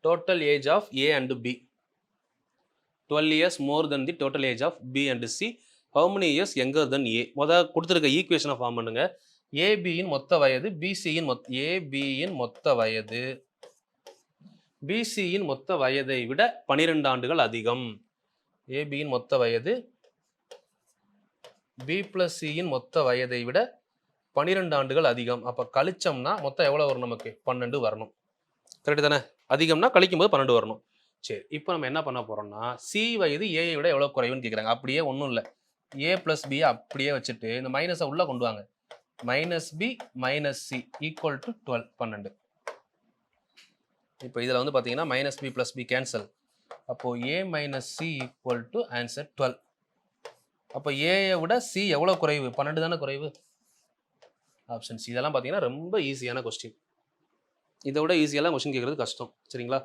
total age of A and B. 12 years more than the total age of B and C. How many years younger than A? முதல் கொடுத்திருக்க ஈக்குவேஷனை form பண்ணுங்க. AB இன் மொத்த வயது BC இன் AB இன் மொத்த வயது BC இன் மொத்த வயதை விட 12 ஆண்டுகள் அதிகம். AB இன் மொத்த வயது B plus C இன் மொத்த வயதை விட 12 ஆண்டுகள் அதிகம். அப்ப கழிச்சோம்னா மொத்தம் எவ்வளவு வரும்? நமக்கு 12 வரணும். கரெக்ட் தானே? அதிகம்னா கழிக்கும் போது 12 வரணும். சரி, இப்போ நம்ம என்ன பண்ண போறோம்னா சி வயது ஏஐ விட எவ்வளவு குறைவுன்னு கேட்குறாங்க. அப்படியே ஒன்றும் இல்லை, ஏ பிளஸ் பி அப்படியே வச்சுட்டு இந்த மைனஸை உள்ள கொண்டு வாங்க. Minus B minus C equal to 12 12. இப்போ இதில் வந்து பார்த்தீங்கன்னா minus B plus B cancel. அப்போ A minus C equal to answer 12. அப்போ ஏயை விட சி எவ்வளோ குறைவு? 12 தானே குறைவு. Option C. இதெல்லாம் பார்த்தீங்கன்னா ரொம்ப ஈஸியான கொஸ்டின். இதை விட ஈஸியெல்லாம் கொஸ்டின் கேட்குறது கஷ்டம். சரிங்களா?